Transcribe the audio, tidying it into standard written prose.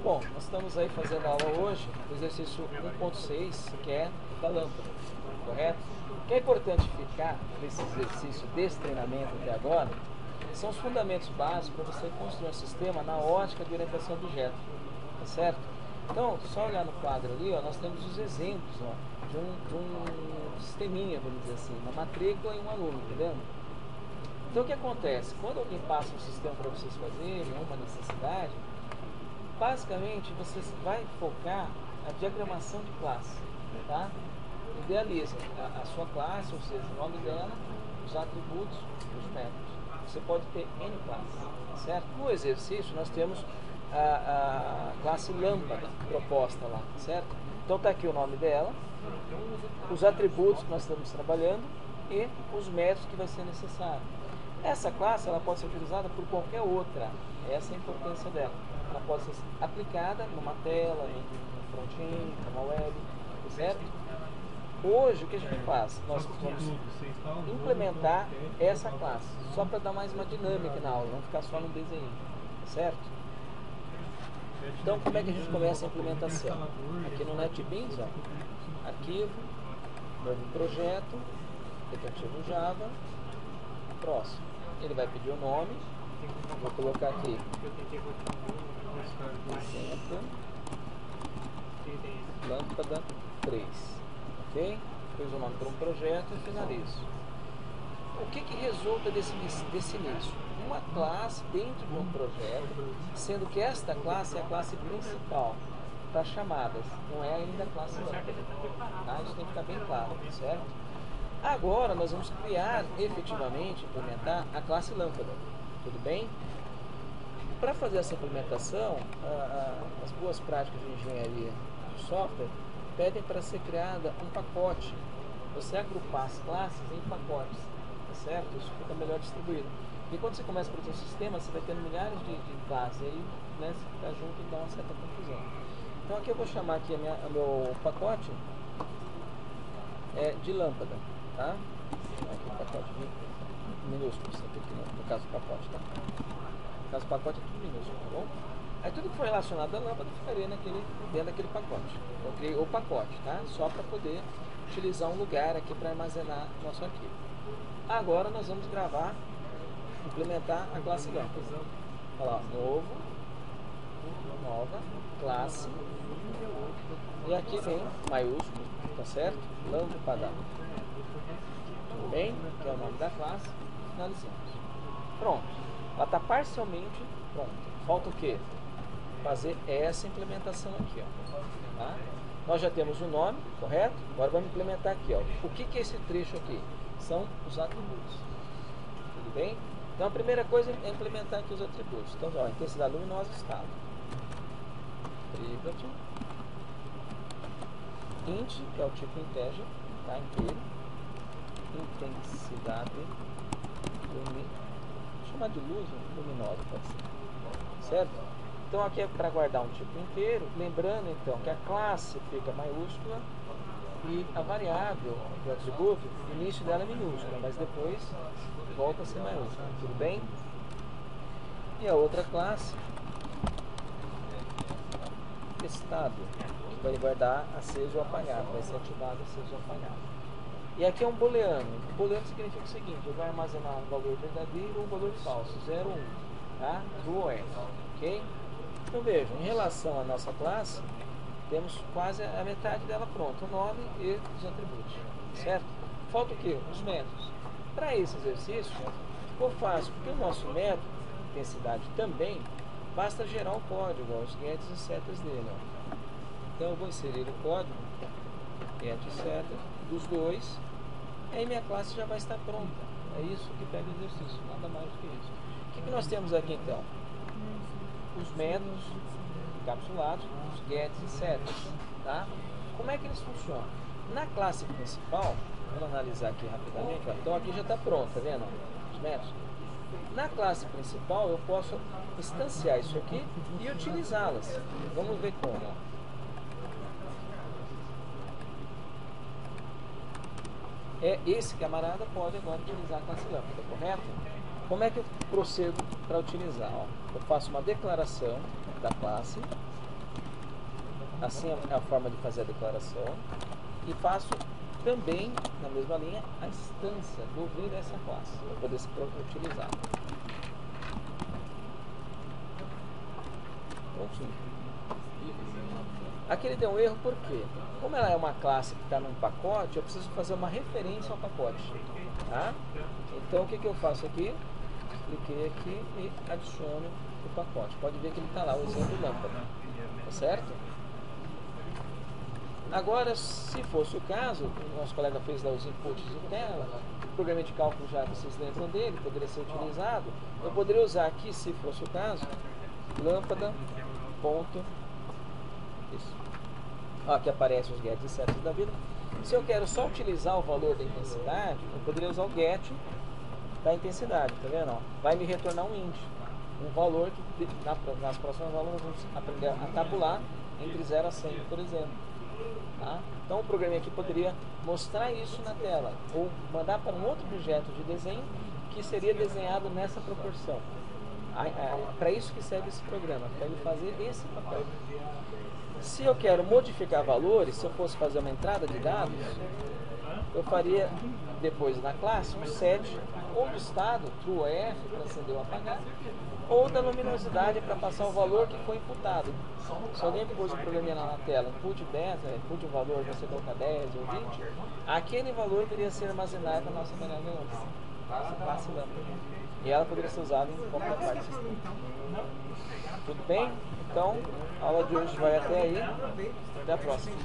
Bom, nós estamos aí fazendo a aula hoje, o exercício 1.6, que é da lâmpada, correto? O que é importante ficar nesse exercício, desse treinamento até agora, são os fundamentos básicos para você construir um sistema na ótica de orientação a objeto, tá certo? Então, só olhar no quadro ali, ó, nós temos os exemplos, ó, de um sisteminha, vamos dizer assim, uma matrícula e um aluno, entendeu? Então o que acontece? Quando alguém passa um sistema para vocês fazerem, uma necessidade, basicamente você vai focar a diagramação de classe, tá? Idealiza a sua classe, ou seja, o nome dela, os atributos, os métodos. Você pode ter N classes, certo? No exercício nós temos a classe lâmpada proposta lá, certo? Então está aqui o nome dela, os atributos que nós estamos trabalhando e os métodos que vai ser necessário. Essa classe ela pode ser utilizada por qualquer outra, essa é a importância dela. Ela pode ser aplicada numa tela, no front-end, numa web, certo? Hoje o que a gente faz? Nós vamos implementar essa classe, só para dar mais uma dinâmica na aula, não ficar só no desenho, certo? Então como é que a gente começa a implementação? Aqui no NetBeans, ó, arquivo, novo projeto, aplicativo Java, próximo. Ele vai pedir o nome, vou colocar aqui, exemplo, lâmpada 3, ok? Pus o nome para um projeto e finalizo. O que resulta desse início? Uma classe dentro de um projeto, sendo que esta classe é a classe principal para chamadas, não é ainda a classe lâmpada, tá? Isso tem que ficar bem claro, certo? Agora nós vamos criar, efetivamente, implementar a classe lâmpada, tudo bem? Para fazer essa implementação, as boas práticas de engenharia de software pedem para ser criada um pacote, você agrupar as classes em pacotes, tá certo? Isso fica melhor distribuído. E quando você começa a produzir um sistema, você vai tendo milhares de classes, aí né, se ficar junto dá uma certa confusão. Então aqui eu vou chamar aqui o meu pacote de lâmpada. Tá? Aqui o pacote minúsculo, aqui no caso do pacote, tá? No caso do pacote é tudo minúsculo, tá bom? Aí tudo que for relacionado à lâmpada ficaria dentro daquele pacote. Eu criei o pacote, tá? Só para poder utilizar um lugar aqui para armazenar nosso arquivo. Agora nós vamos gravar, implementar a classe lâmpada. Olha lá, novo, nova, classe, e aqui vem maiúsculo, tá certo? Lâmpada. Tudo bem? Que é o nome da classe. Finalizamos. Pronto. Ela está parcialmente pronta. Falta o quê? Fazer essa implementação aqui, ó. Tá? Nós já temos o nome, correto? Agora vamos implementar aqui, ó. O que é esse trecho aqui? São os atributos. Tudo bem? Então a primeira coisa é implementar aqui os atributos. Então, ó, intensidade luminosa, estado. Private. Int, que é o tipo integer, tá? Inteiro. Intensidade chamar de luz luminosa, pode ser, certo? Então aqui é para guardar um tipo inteiro, lembrando então que a classe fica maiúscula e a variável do atributo, o início dela é minúscula, mas depois volta a ser maiúscula, tudo bem? E a outra classe, estado, que vai guardar aceso ou apagado, vai ser ativado aceso ou apagado. E aqui é um booleano. O booleano significa o seguinte: eu vou armazenar um valor verdadeiro ou um valor falso, 0 ou 1, tá? True ou false, ok? Então vejam, em relação à nossa classe, temos quase a metade dela pronta, o nome e os atributos, certo? Falta o que? Os métodos. Para esse exercício, ficou fácil, porque o nosso método, intensidade também, basta gerar o código, os gets e setas dele. Ó. Então eu vou inserir o código, get e seta, dos dois, aí minha classe já vai estar pronta. É isso que pega o exercício, nada mais do que isso. O que nós temos aqui então? Os métodos encapsulados, os gets e setas. Tá? Como é que eles funcionam? Na classe principal, vamos analisar aqui rapidamente, ó. Então aqui já está pronto, tá vendo? Os métodos. Na classe principal eu posso instanciar isso aqui e utilizá-las. Vamos ver como. Esse camarada pode agora utilizar a classe lâmpada, correto? Como é que eu procedo para utilizar? Ó, eu faço uma declaração da classe assim é a forma de fazer a declaração. E faço também, na mesma linha, a instância do vir dessa classe, para poder ser utilizado. Prontinho. Aqui ele deu um erro por quê? Como ela é uma classe que está num pacote, eu preciso fazer uma referência ao pacote. Tá? Então o que eu faço aqui? Cliquei aqui e adiciono o pacote. Pode ver que ele está lá usando lâmpada. Tá certo? Agora, se fosse o caso, o nosso colega fez lá os inputs de tela, o programa de cálculo já vocês lembram dele, poderia ser utilizado. Eu poderia usar aqui, se fosse o caso, lâmpada, ponto, isso. Ó, aqui aparece os gets e sets da vida. Se eu quero só utilizar o valor da intensidade, eu poderia usar o get da intensidade, tá vendo? Ó, vai me retornar um int, um valor que nas próximas aulas nós vamos aprender a tabular entre 0 a 100, por exemplo. Tá? Então o programa aqui poderia mostrar isso na tela, ou mandar para um outro objeto de desenho que seria desenhado nessa proporção. Para isso que serve esse programa, para ele fazer esse papel. Se eu quero modificar valores, se eu fosse fazer uma entrada de dados, eu faria depois na classe um set ou do estado, true ou F, para acender ou apagar, ou da luminosidade para passar o valor que foi imputado. Se alguém pôs um programinha lá na tela, input 10, input um valor, você coloca 10 ou 20, aquele valor deveria ser armazenado na nossa memória lâmpada, classe lâmpada. E ela poderia ser usada em qualquer parte do sistema. Tudo bem? Então, a aula de hoje vai até aí. Até a próxima.